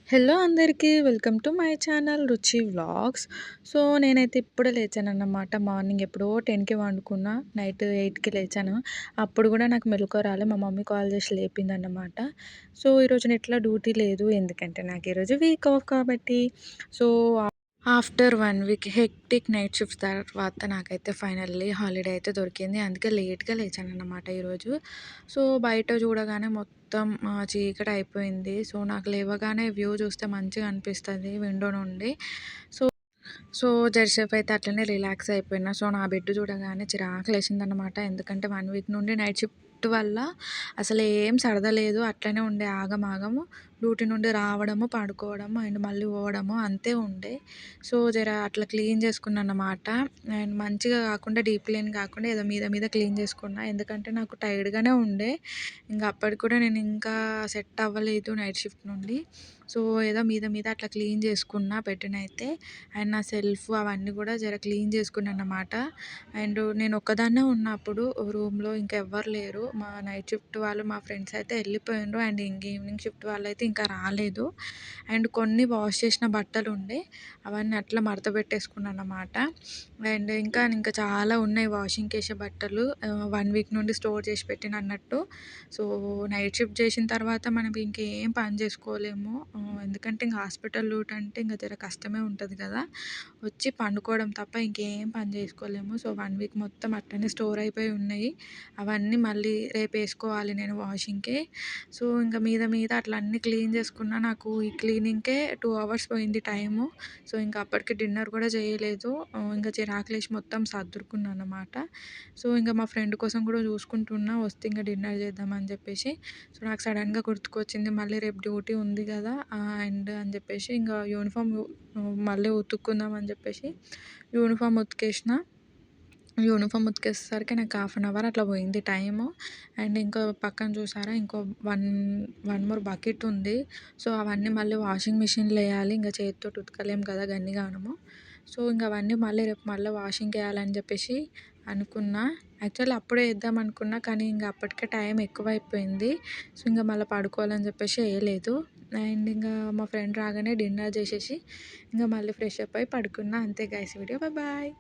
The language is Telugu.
హలో అందరికీ వెల్కమ్ టు మై ఛానల్ రుచి వ్లాగ్స్. సో నేనైతే ఇప్పుడే లేచానన్నమాట. మార్నింగ్ ఎప్పుడో 10కి వండుకున్నా, నైట్ 8కి లేచాను. అప్పుడు కూడా నాకు మెలుకువ రాలే. మా మమ్మీ కాల్ చేసి లేపిందన్నమాట. సో ఈరోజు ఎట్లా డ్యూటీ లేదు, ఎందుకంటే నాకు ఈరోజు వీక్ ఆఫ్ కాబట్టి. So after 1 week hectic night shifts తర్వాత నాకైతే ఫైనల్లీ హాలిడే అయితే దొరికింది. అందుకే లేట్‌గా లేచానన్నమాట ఈరోజు. సో బయట చూడగానే మొత్తం చీకటి అయిపోయింది. సో నాకు లేవగానే వ్యూ చూస్తే మంచిగా అనిపిస్తది విండో నుండి. సో సో జరసేపయితే అట్లనే రిలాక్స్ అయిపోయినా. సో నా బెడ్ చూడగానే చిరాకులేసిందనమాట. ఎందుకంటే 1 వీక్ నుండి నైట్ షిఫ్ట్ వల్ల అసలేం సరదలేదు. అట్లనే ఉండే ఆగమాగము. డ్యూటీ నుండి రావడము, పడుకోవడము అండ్ మళ్ళీ పోవడము అంతే ఉండే. సో జర అట్లా క్లీన్ చేసుకున్నానన్నమాట. అండ్ మంచిగా కాకుండా డీప్ క్లీన్ కాకుండా ఏదో మీద మీద క్లీన్ చేసుకున్నా. ఎందుకంటే నాకు టైర్డ్‌గానే ఉండే. ఇంక అప్పటికి కూడా నేను ఇంకా సెట్ అవ్వలేదు నైట్ షిఫ్ట్ నుండి. సో ఏదో మీద మీద అట్లా క్లీన్ చేసుకున్నా బెడ్‌నైతే. అండ్ నా సెల్ఫ్ అవన్నీ కూడా జర క్లీన్ చేసుకున్నానన్నమాట. అండ్ నేను ఒక్కదాన్నే ఉన్నా అప్పుడు రూమ్‌లో, ఇంకెవ్వరు లేరు. మా నైట్ షిఫ్ట్ వాళ్ళు మా ఫ్రెండ్స్ అయితే వెళ్ళిపోయిండ్రు. అండ్ ఇంక ఈవినింగ్ షిఫ్ట్ వాళ్ళైతే ఇంకా రాలేదు. అండ్ కొన్ని వాష్ చేసిన బట్టలు ఉండే, అవన్నీ అట్లా మడత పెట్టేసుకున్నానన్నమాట. అండ్ ఇంకా చాలా ఉన్నాయి వాషింగ్‌కేసే బట్టలు. 1 వీక్ నుండి స్టోర్ చేసి పెట్టినన్నట్టు. సో నైట్ షిఫ్ట్ చేసిన తర్వాత మనం ఇంకేం పని చేసుకోలేము. ఎందుకంటే ఇంక హాస్పిటల్ డ్యూటీ అంటే ఇంక జర కష్టమే ఉంటది కదా! వచ్చి పండుకోవడం తప్ప ఇంకేం పని చేసుకోలేము. సో 1 వీక్ మొత్తం అట్లనే స్టోర్ అయిపోయి ఉన్నాయి. అవన్నీ మళ్ళీ రేపేసుకోవాలి నేను వాషింగ్‌కి. సో ఇంక మీద మీద అట్లా అన్నీ క్లీన్ చేసుకున్నా. నాకు ఈ క్లీనింగ్‌కే 2 అవర్స్ పోయింది టైము. సో ఇంక అప్పటికి డిన్నర్ కూడా చేయలేదు. ఇంక చిరాకులేసి మొత్తం సర్దుకున్నానన్నమాట. సో ఇంక మా ఫ్రెండ్ కోసం కూడా చూసుకుంటున్నా, వస్తే ఇంక డిన్నర్ చేద్దామని చెప్పేసి. సో నాకు సడన్‌గా గుర్తుకొచ్చింది, మళ్ళీ రేపు డ్యూటీ ఉంది కదా! అండ్ అని చెప్పేసి ఇంక యూనిఫామ్ మళ్ళీ ఉతుక్కుందాం అని చెప్పేసి యూనిఫామ్ ఉతికేసిన. యూనిఫామ్ ఉతికేసేసరికి నాకు హాఫ్ అన్ అవర్ అట్లా పోయింది టైము. అండ్ ఇంకో పక్కన చూసారా, ఇంకో వన్ మోర్ బకెట్ ఉంది. సో అవన్నీ మళ్ళీ వాషింగ్ మిషన్‌లో వేయాలి. ఇంక చేతితోటి ఉతకలేము కదా గన్నిగానము. సో ఇంక అవన్నీ మళ్ళీ రేపు మళ్ళీ వాషింగ్‌కి వేయాలని చెప్పేసి అనుకున్నా. యాక్చువల్లీ అప్పుడే వేద్దాం అనుకున్నా, కానీ ఇంక అప్పటికే టైం ఎక్కువైపోయింది. సో ఇంక మళ్ళీ పడుకోవాలని చెప్పేసి వేయలేదు. అండ్ ఇంకా మా ఫ్రెండ్ రాగానే డిన్నర్ చేసేసి ఇంక మళ్ళీ ఫ్రెష్ అప్ అయి పడుకున్నా. అంతే గైస్ వీడియో. Bye bye.